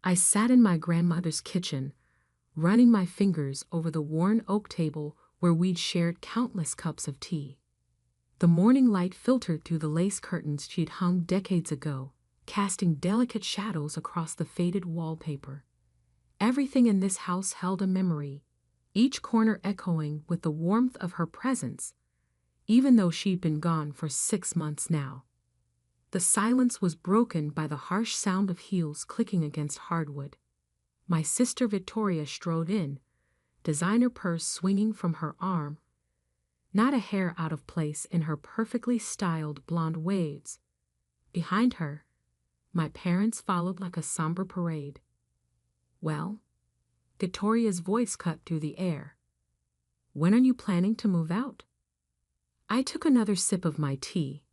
I sat in my grandmother's kitchen, running my fingers over the worn oak table where we'd shared countless cups of tea. The morning light filtered through the lace curtains she'd hung decades ago, casting delicate shadows across the faded wallpaper. Everything in this house held a memory, each corner echoing with the warmth of her presence, even though she'd been gone for 6 months now. The silence was broken by the harsh sound of heels clicking against hardwood. My sister Victoria strode in, designer purse swinging from her arm, not a hair out of place in her perfectly styled blonde waves. Behind her, my parents followed like a somber parade. "Well?" Victoria's voice cut through the air. "When are you planning to move out?" I took another sip of my tea,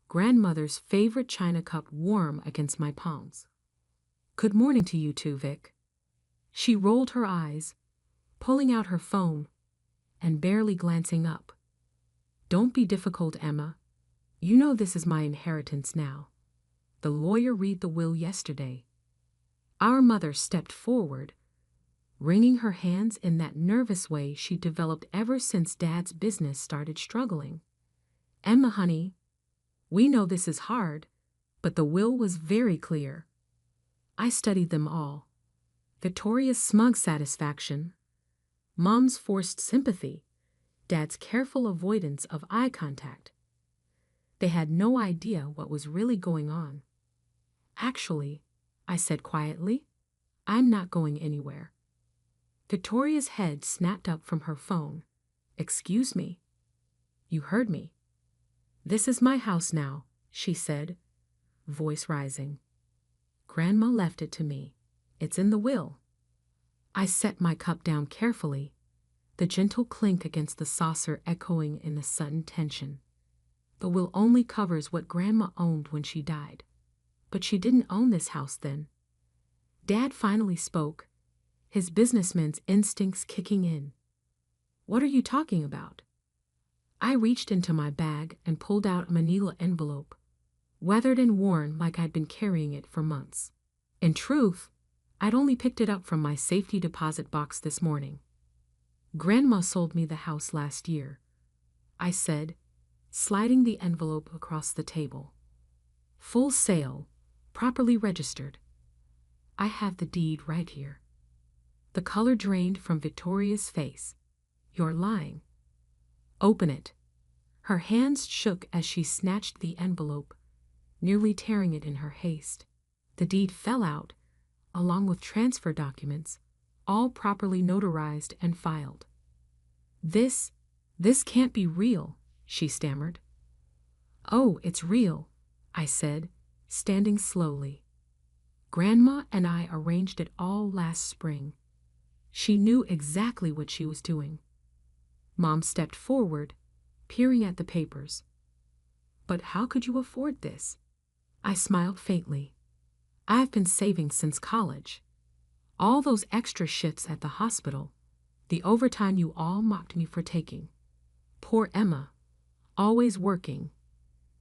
grandmother's favorite china cup warm against my palms. "Good morning to you too, Vic." She rolled her eyes, pulling out her phone and barely glancing up. "Don't be difficult, Emma. You know this is my inheritance now. The lawyer read the will yesterday." Our mother stepped forward, wringing her hands in that nervous way she developed ever since Dad's business started struggling. "Emma, honey, we know this is hard, but the will was very clear." I studied them all. Victoria's smug satisfaction, Mom's forced sympathy, Dad's careful avoidance of eye contact. They had no idea what was really going on. "Actually," I said quietly, "I'm not going anywhere." Victoria's head snapped up from her phone. "Excuse me." "You heard me." "This is my house now," she said, voice rising. "Grandma left it to me. It's in the will." I set my cup down carefully, the gentle clink against the saucer echoing in the sudden tension. The will only covers what Grandma owned when she died. But she didn't own this house then. Dad finally spoke, his businessman's instincts kicking in. "What are you talking about?" I reached into my bag and pulled out a manila envelope, weathered and worn like I'd been carrying it for months. In truth, I'd only picked it up from my safety deposit box this morning. "Grandma sold me the house last year," I said, sliding the envelope across the table. "Full sale, properly registered. I have the deed right here." The color drained from Victoria's face. "You're lying." "Open it." Her hands shook as she snatched the envelope, nearly tearing it in her haste. The deed fell out, along with transfer documents, all properly notarized and filed. This can't be real," she stammered. "Oh, it's real," I said, standing slowly. "Grandma and I arranged it all last spring. She knew exactly what she was doing." Mom stepped forward, peering at the papers. "But how could you afford this?" I smiled faintly. "I've been saving since college. All those extra shifts at the hospital, the overtime you all mocked me for taking. Poor Emma, always working,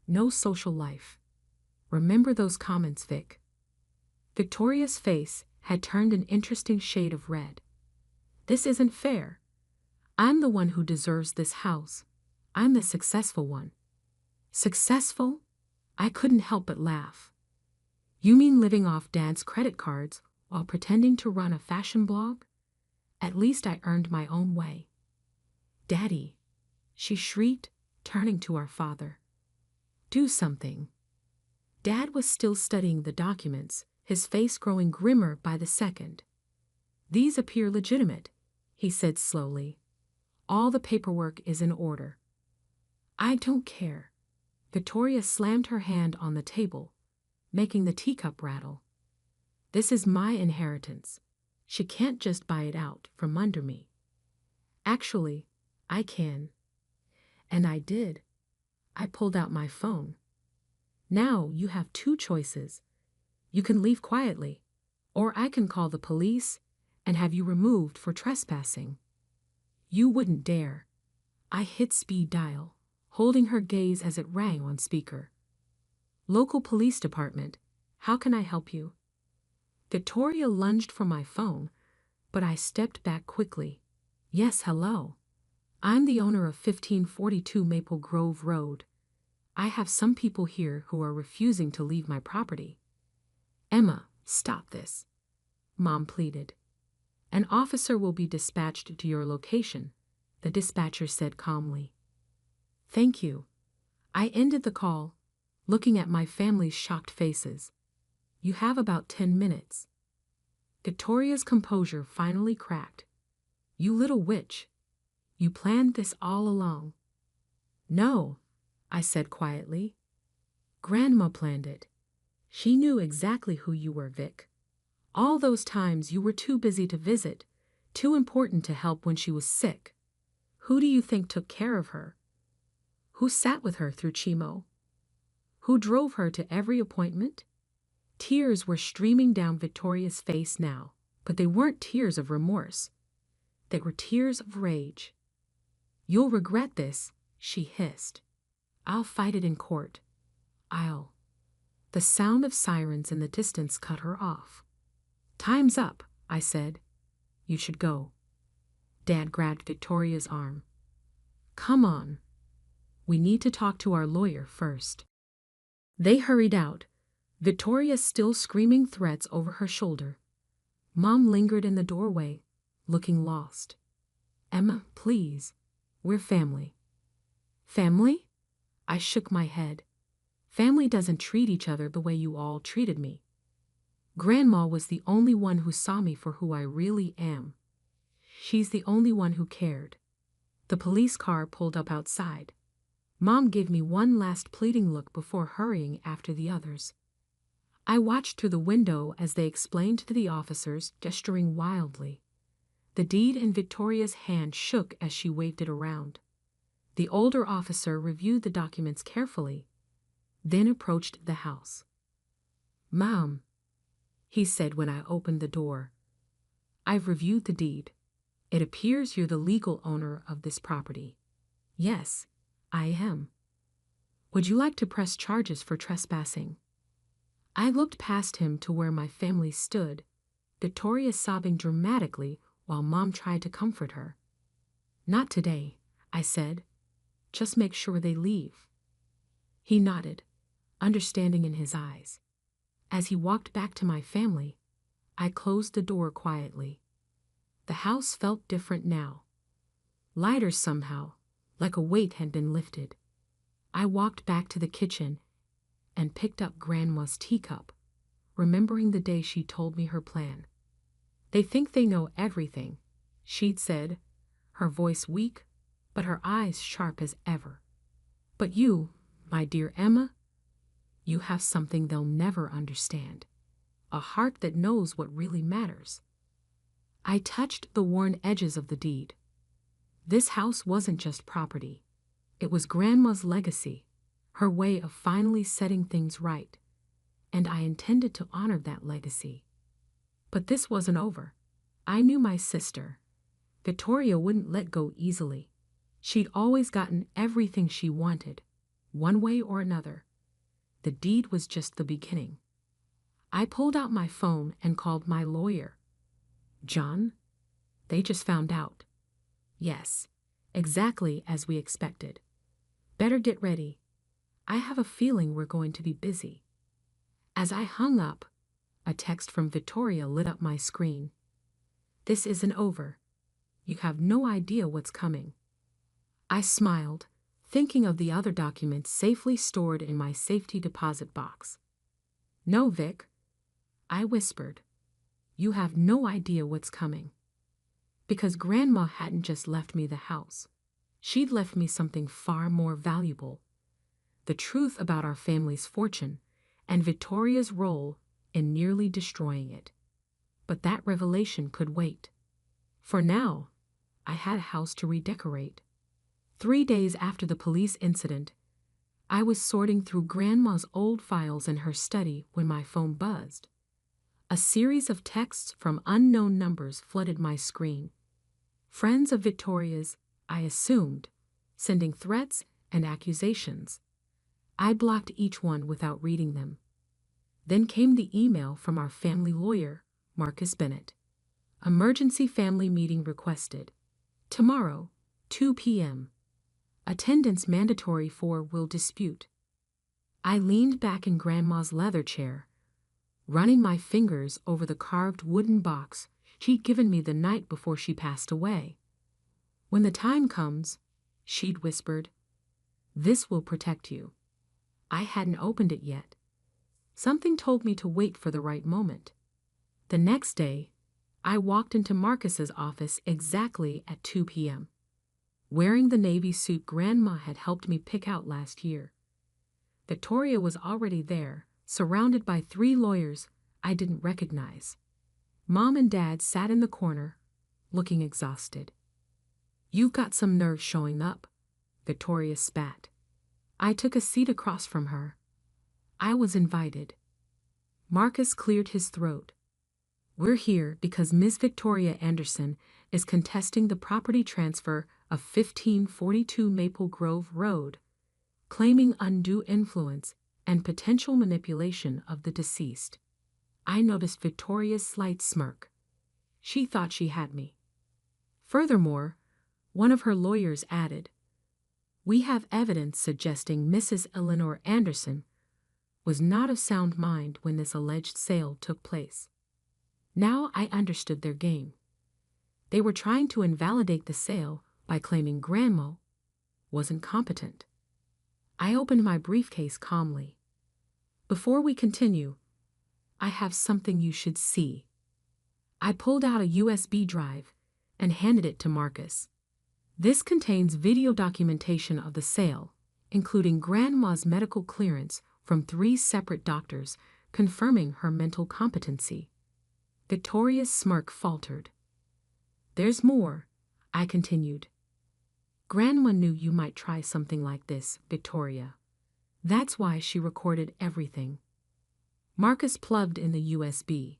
no social life. Remember those comments, Vic?" Victoria's face had turned an interesting shade of red. "This isn't fair. I'm the one who deserves this house. I'm the successful one." "Successful?" I couldn't help but laugh. "You mean living off Dad's credit cards while pretending to run a fashion blog? At least I earned my own way." "Daddy," she shrieked, turning to our father. "Do something." Dad was still studying the documents, his face growing grimmer by the second. "These appear legitimate," he said slowly. "All the paperwork is in order." "I don't care." Victoria slammed her hand on the table, making the teacup rattle. "This is my inheritance. She can't just buy it out from under me." "Actually, I can." And I did. I pulled out my phone. "Now you have 2 choices. You can leave quietly, or I can call the police and have you removed for trespassing." "You wouldn't dare." I hit speed dial, holding her gaze as it rang on speaker. "Local police department. How can I help you?" Victoria lunged for my phone, but I stepped back quickly. Yes, hello. I'm the owner of 1542 Maple Grove Road. I have some people here who are refusing to leave my property. Emma, stop this. Mom pleaded. An officer will be dispatched to your location, the dispatcher said calmly. Thank you. I ended the call, looking at my family's shocked faces. You have about 10 minutes. Victoria's composure finally cracked. You little witch. You planned this all along. No, I said quietly. Grandma planned it. She knew exactly who you were, Vic. All those times you were too busy to visit, too important to help when she was sick. Who do you think took care of her? Who sat with her through chemo? Who drove her to every appointment? Tears were streaming down Victoria's face now, but they weren't tears of remorse. They were tears of rage. You'll regret this, she hissed. I'll fight it in court. The sound of sirens in the distance cut her off. Time's up, I said. You should go. Dad grabbed Victoria's arm. Come on. We need to talk to our lawyer first. They hurried out, Victoria still screaming threats over her shoulder. Mom lingered in the doorway, looking lost. Emma, please. We're family. Family? I shook my head. Family doesn't treat each other the way you all treated me. Grandma was the only one who saw me for who I really am. She's the only one who cared. The police car pulled up outside. Mom gave me one last pleading look before hurrying after the others. I watched through the window as they explained to the officers, gesturing wildly. The deed in Victoria's hand shook as she waved it around. The older officer reviewed the documents carefully, then approached the house. Mom, he said when I opened the door, I've reviewed the deed. It appears you're the legal owner of this property. Yes, I am. Would you like to press charges for trespassing? I looked past him to where my family stood, Victoria sobbing dramatically while Mom tried to comfort her. Not today, I said. Just make sure they leave. He nodded, understanding in his eyes. As he walked back to my family, I closed the door quietly. The house felt different now. Lighter somehow, like a weight had been lifted. I walked back to the kitchen and picked up Grandma's teacup, remembering the day she told me her plan. They think they know everything, she'd said, her voice weak, but her eyes sharp as ever. But you, my dear Emma, you have something they'll never understand. A heart that knows what really matters. I touched the worn edges of the deed. This house wasn't just property. It was Grandma's legacy, her way of finally setting things right, and I intended to honor that legacy. But this wasn't over. I knew my sister. Victoria wouldn't let go easily. She'd always gotten everything she wanted, one way or another. The deed was just the beginning. I pulled out my phone and called my lawyer. John? They just found out. Yes, exactly as we expected. Better get ready. I have a feeling we're going to be busy. As I hung up, a text from Victoria lit up my screen. This isn't over. You have no idea what's coming. I smiled, thinking of the other documents safely stored in my safety deposit box. No, Vic, I whispered. You have no idea what's coming. Because Grandma hadn't just left me the house. She'd left me something far more valuable. The truth about our family's fortune and Victoria's role in nearly destroying it. But that revelation could wait. For now, I had a house to redecorate. 3 days after the police incident, I was sorting through Grandma's old files in her study when my phone buzzed. A series of texts from unknown numbers flooded my screen. Friends of Victoria's, I assumed, sending threats and accusations. I blocked each one without reading them. Then came the email from our family lawyer, Marcus Bennett. Emergency family meeting requested. Tomorrow, 2 p.m. Attendance mandatory for will dispute. I leaned back in Grandma's leather chair, running my fingers over the carved wooden box she'd given me the night before she passed away. When the time comes, she'd whispered, this will protect you. I hadn't opened it yet. Something told me to wait for the right moment. The next day, I walked into Marcus's office exactly at 2 p.m., wearing the navy suit Grandma had helped me pick out last year. Victoria was already there, surrounded by 3 lawyers I didn't recognize. Mom and Dad sat in the corner, looking exhausted. You've got some nerve showing up, Victoria spat. I took a seat across from her. I was invited. Marcus cleared his throat. We're here because Miss Victoria Anderson is contesting the property transfer of 1542 Maple Grove Road, claiming undue influence and potential manipulation of the deceased. I noticed Victoria's slight smirk. She thought she had me. Furthermore, one of her lawyers added, we have evidence suggesting Mrs. Eleanor Anderson was not of sound mind when this alleged sale took place. Now I understood their game. They were trying to invalidate the sale by claiming Grandma wasn't competent. I opened my briefcase calmly. Before we continue, I have something you should see. I pulled out a USB drive and handed it to Marcus. This contains video documentation of the sale, including Grandma's medical clearance from 3 separate doctors confirming her mental competency. Victoria's smirk faltered. There's more, I continued. Grandma knew you might try something like this, Victoria. That's why she recorded everything. Marcus plugged in the USB.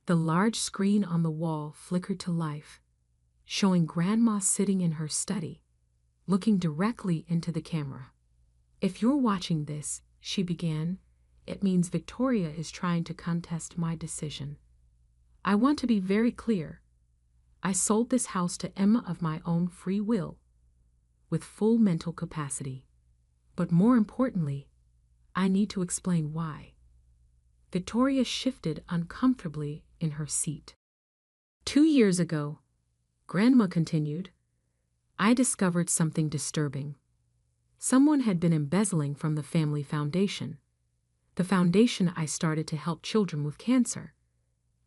The large screen on the wall flickered to life, showing Grandma sitting in her study, looking directly into the camera. If you're watching this, she began, it means Victoria is trying to contest my decision. I want to be very clear. I sold this house to Emma of my own free will, with full mental capacity. But more importantly, I need to explain why. Victoria shifted uncomfortably in her seat. 2 years ago, Grandma continued, I discovered something disturbing. Someone had been embezzling from the family foundation, the foundation I started to help children with cancer.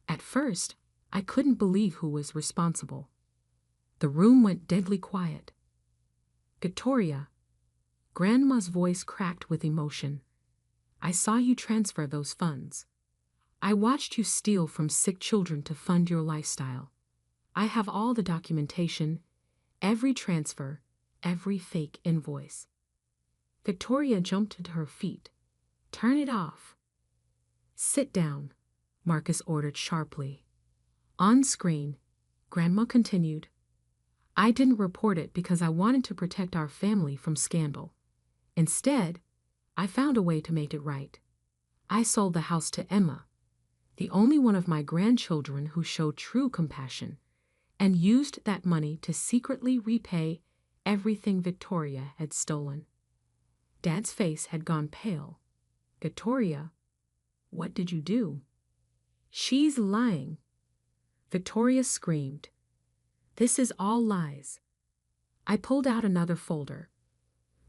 At first, I couldn't believe who was responsible. The room went deadly quiet. Victoria, Grandma's voice cracked with emotion. I saw you transfer those funds. I watched you steal from sick children to fund your lifestyle. I have all the documentation, every transfer, every fake invoice. Victoria jumped to her feet. Turn it off. Sit down, Marcus ordered sharply. On screen, Grandma continued, I didn't report it because I wanted to protect our family from scandal. Instead, I found a way to make it right. I sold the house to Emma, the only one of my grandchildren who showed true compassion, and used that money to secretly repay everything Victoria had stolen. Dad's face had gone pale. Victoria, what did you do? She's lying. Victoria screamed. This is all lies. I pulled out another folder.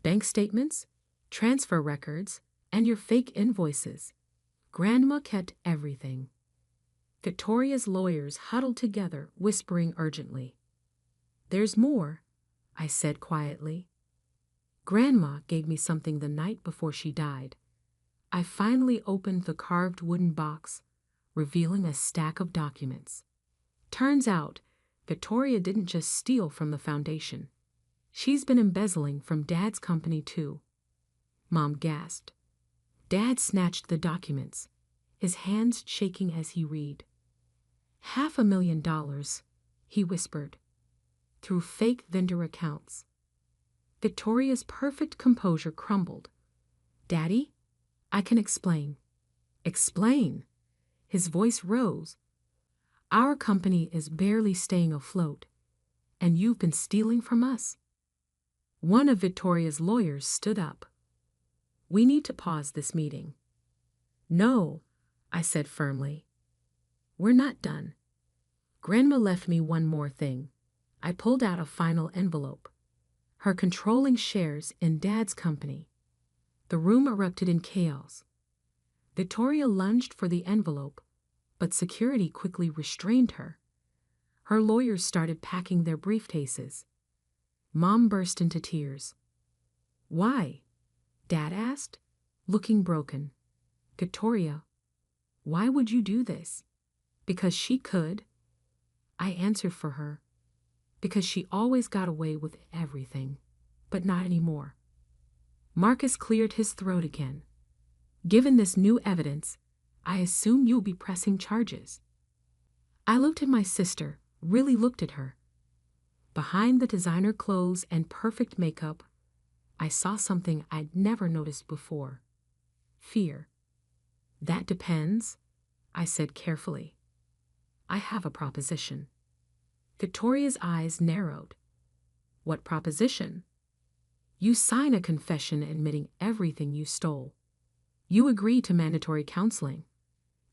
Bank statements, transfer records, and your fake invoices. Grandma kept everything. Victoria's lawyers huddled together, whispering urgently. There's more, I said quietly. Grandma gave me something the night before she died. I finally opened the carved wooden box, revealing a stack of documents. Turns out, Victoria didn't just steal from the foundation. She's been embezzling from Dad's company too. Mom gasped. Dad snatched the documents, his hands shaking as he read. $500,000, he whispered, through fake vendor accounts. Victoria's perfect composure crumbled. Daddy, I can explain. Explain. His voice rose. Our company is barely staying afloat, and you've been stealing from us? One of Victoria's lawyers stood up. We need to pause this meeting. No, I said firmly. We're not done. Grandma left me one more thing. I pulled out a final envelope. Her controlling shares in Dad's company. The room erupted in chaos. Victoria lunged for the envelope, but security quickly restrained her. Her lawyers started packing their briefcases. Mom burst into tears. Why? Dad asked, looking broken. Victoria, why would you do this? Because she could. I answered for her. Because she always got away with everything, but not anymore. Marcus cleared his throat again. Given this new evidence, I assume you'll be pressing charges. I looked at my sister, really looked at her. Behind the designer clothes and perfect makeup, I saw something I'd never noticed before. Fear. That depends, I said carefully. I have a proposition. Victoria's eyes narrowed. What proposition? You sign a confession admitting everything you stole. You agree to mandatory counseling.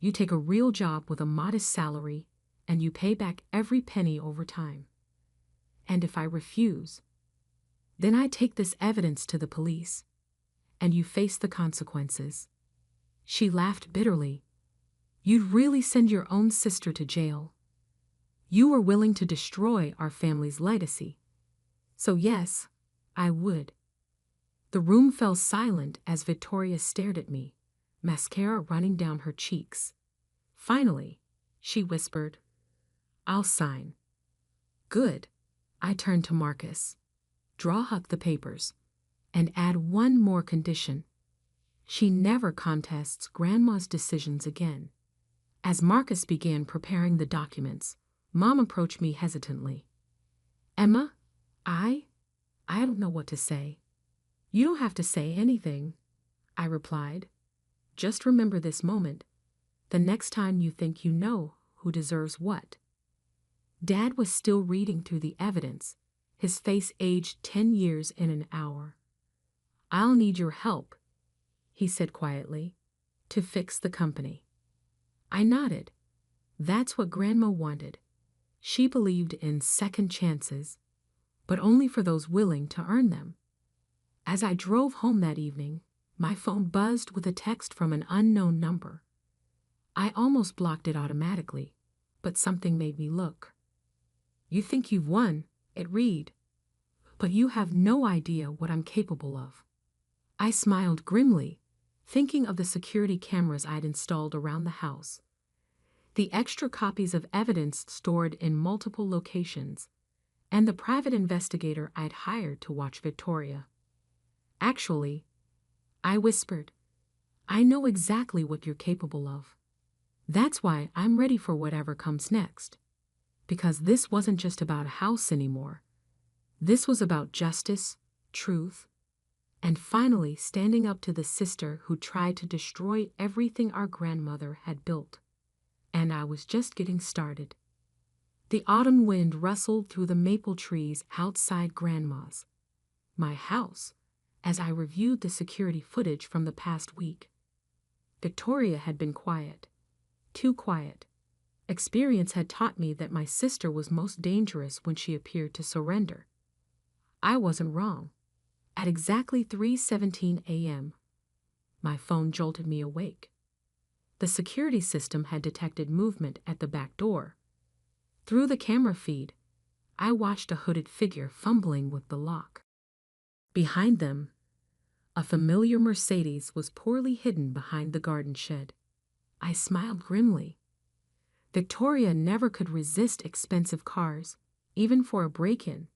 You take a real job with a modest salary, and you pay back every penny over time. And if I refuse, then I take this evidence to the police, and you face the consequences. She laughed bitterly. You'd really send your own sister to jail. You were willing to destroy our family's legacy. So yes, I would. The room fell silent as Victoria stared at me, mascara running down her cheeks. Finally, she whispered, I'll sign. Good. I turned to Marcus. Draw up the papers, and add one more condition. She never contests Grandma's decisions again. As Marcus began preparing the documents, Mom approached me hesitantly. Emma, I don't know what to say. You don't have to say anything, I replied. Just remember this moment, the next time you think you know who deserves what. Dad was still reading through the evidence, his face aged 10 years in an hour. I'll need your help, he said quietly, to fix the company. I nodded. That's what Grandma wanted. She believed in second chances, but only for those willing to earn them. As I drove home that evening, my phone buzzed with a text from an unknown number. I almost blocked it automatically, but something made me look. You think you've won, it read, but you have no idea what I'm capable of. I smiled grimly, thinking of the security cameras I'd installed around the house. The extra copies of evidence stored in multiple locations, and the private investigator I'd hired to watch Victoria. Actually, I whispered, I know exactly what you're capable of. That's why I'm ready for whatever comes next. Because this wasn't just about a house anymore. This was about justice, truth, and finally standing up to the sister who tried to destroy everything our grandmother had built. And I was just getting started. The autumn wind rustled through the maple trees outside Grandma's, my house, as I reviewed the security footage from the past week. Victoria had been quiet, too quiet. Experience had taught me that my sister was most dangerous when she appeared to surrender. I wasn't wrong. At exactly 3:17 a.m., my phone jolted me awake. The security system had detected movement at the back door. Through the camera feed, I watched a hooded figure fumbling with the lock. Behind them, a familiar Mercedes was poorly hidden behind the garden shed. I smiled grimly. Victoria never could resist expensive cars, even for a break-in.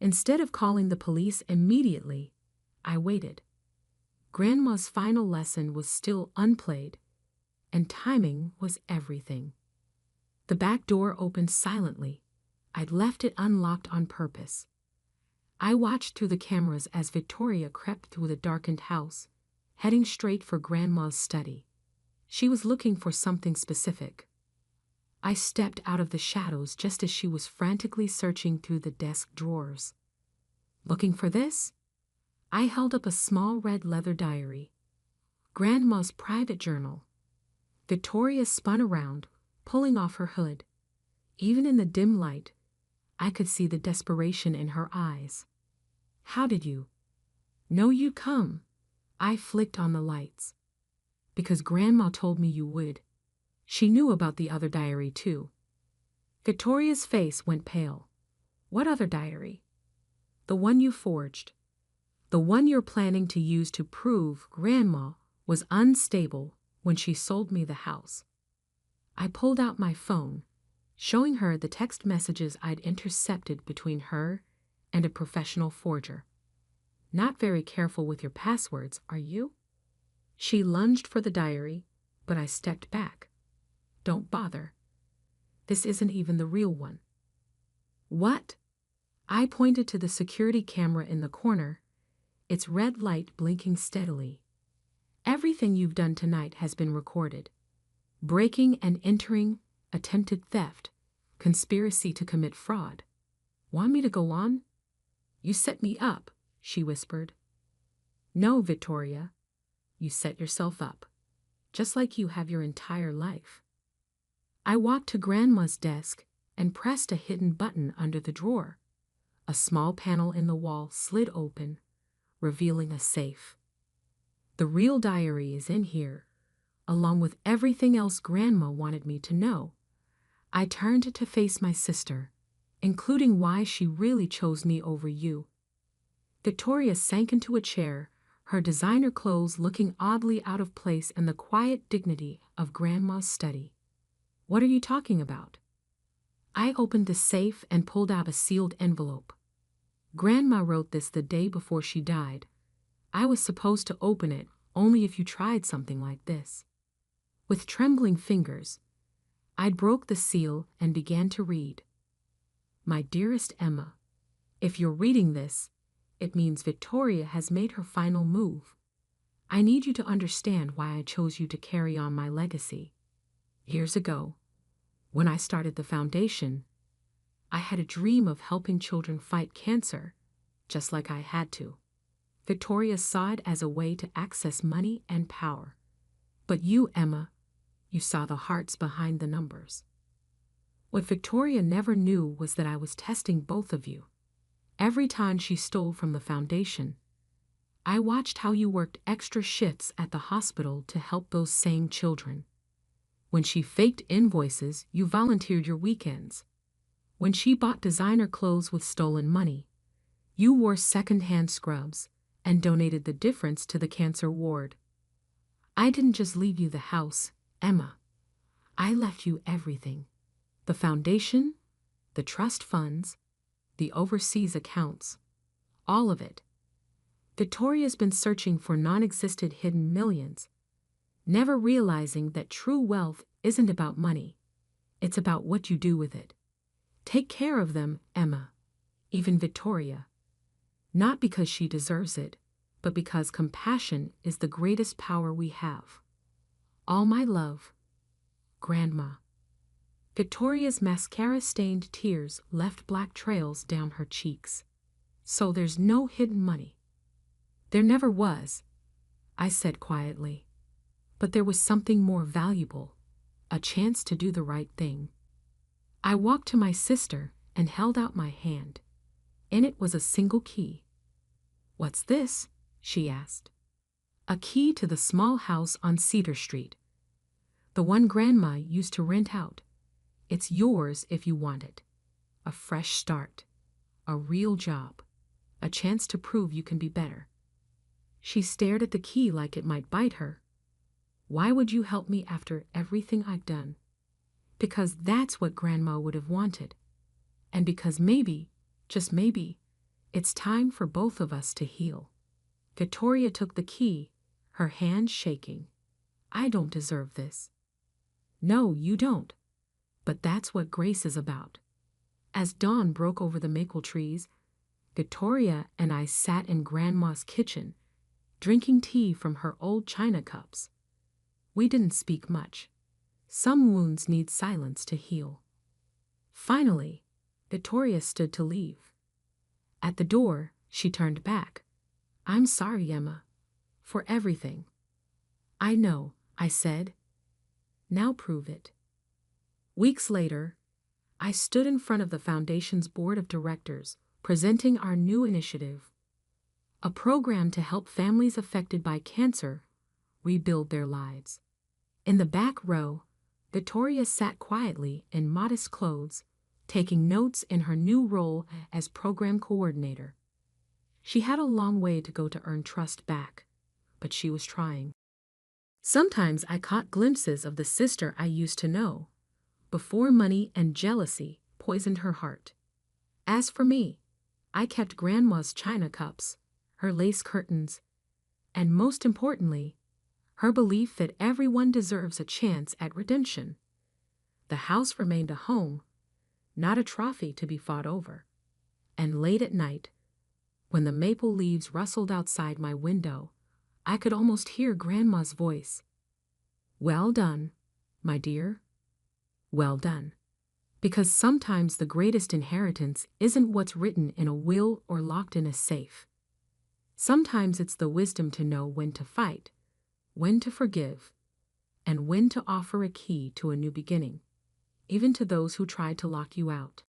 Instead of calling the police immediately, I waited. Grandma's final lesson was still unplayed, and timing was everything. The back door opened silently. I'd left it unlocked on purpose. I watched through the cameras as Victoria crept through the darkened house, heading straight for Grandma's study. She was looking for something specific. I stepped out of the shadows just as she was frantically searching through the desk drawers. Looking for this? I held up a small red leather diary. Grandma's private journal. Victoria spun around, pulling off her hood. Even in the dim light, I could see the desperation in her eyes. How did you know you'd come? I flicked on the lights. Because Grandma told me you would. She knew about the other diary too. Victoria's face went pale. What other diary? The one you forged. The one you're planning to use to prove Grandma was unstable when she sold me the house. I pulled out my phone, showing her the text messages I'd intercepted between her and a professional forger. Not very careful with your passwords, are you? She lunged for the diary, but I stepped back. Don't bother. This isn't even the real one. What? I pointed to the security camera in the corner, its red light blinking steadily. Everything you've done tonight has been recorded. Breaking and entering, attempted theft, conspiracy to commit fraud. Want me to go on? You set me up, she whispered. No, Victoria. You set yourself up, just like you have your entire life. I walked to Grandma's desk and pressed a hidden button under the drawer. A small panel in the wall slid open, revealing a safe. The real diary is in here, along with everything else Grandma wanted me to know. I turned to face my sister, including why she really chose me over you. Victoria sank into a chair, her designer clothes looking oddly out of place in the quiet dignity of Grandma's study. What are you talking about? I opened the safe and pulled out a sealed envelope. Grandma wrote this the day before she died. I was supposed to open it only if you tried something like this. With trembling fingers, I broke the seal and began to read. My dearest Emma, if you're reading this, it means Victoria has made her final move. I need you to understand why I chose you to carry on my legacy. Years ago, when I started the foundation, I had a dream of helping children fight cancer, just like I had to. Victoria saw it as a way to access money and power. But you, Emma, you saw the hearts behind the numbers. What Victoria never knew was that I was testing both of you. Every time she stole from the foundation, I watched how you worked extra shifts at the hospital to help those same children. When she faked invoices, you volunteered your weekends. When she bought designer clothes with stolen money, you wore second-hand scrubs and donated the difference to the cancer ward. I didn't just leave you the house, Emma. I left you everything. The foundation, the trust funds, the overseas accounts, all of it. Victoria's been searching for non-existent hidden millions, never realizing that true wealth isn't about money. It's about what you do with it. Take care of them, Emma, even Victoria. Not because she deserves it, but because compassion is the greatest power we have. All my love, Grandma. Victoria's mascara-stained tears left black trails down her cheeks. So there's no hidden money. There never was, I said quietly. But there was something more valuable, a chance to do the right thing. I walked to my sister and held out my hand. In it was a single key. What's this? She asked. A key to the small house on Cedar Street. The one Grandma used to rent out. It's yours if you want it. A fresh start. A real job. A chance to prove you can be better. She stared at the key like it might bite her. Why would you help me after everything I've done? Because that's what Grandma would have wanted. And because maybe, just maybe, it's time for both of us to heal. Victoria took the key, her hand shaking. I don't deserve this. No, you don't. But that's what grace is about. As dawn broke over the maple trees, Victoria and I sat in Grandma's kitchen, drinking tea from her old china cups. We didn't speak much. Some wounds need silence to heal. Finally, Victoria stood to leave. At the door, she turned back. I'm sorry, Emma, for everything. I know, I said. Now prove it. Weeks later, I stood in front of the Foundation's board of directors, presenting our new initiative, a program to help families affected by cancer rebuild their lives. In the back row, Victoria sat quietly in modest clothes, taking notes in her new role as program coordinator. She had a long way to go to earn trust back, but she was trying. Sometimes I caught glimpses of the sister I used to know, before money and jealousy poisoned her heart. As for me, I kept Grandma's china cups, her lace curtains, and most importantly, her belief that everyone deserves a chance at redemption. The house remained a home, not a trophy to be fought over. And late at night, when the maple leaves rustled outside my window, I could almost hear Grandma's voice. Well done, my dear. Well done. Because sometimes the greatest inheritance isn't what's written in a will or locked in a safe. Sometimes it's the wisdom to know when to fight, when to forgive, and when to offer a key to a new beginning, even to those who tried to lock you out.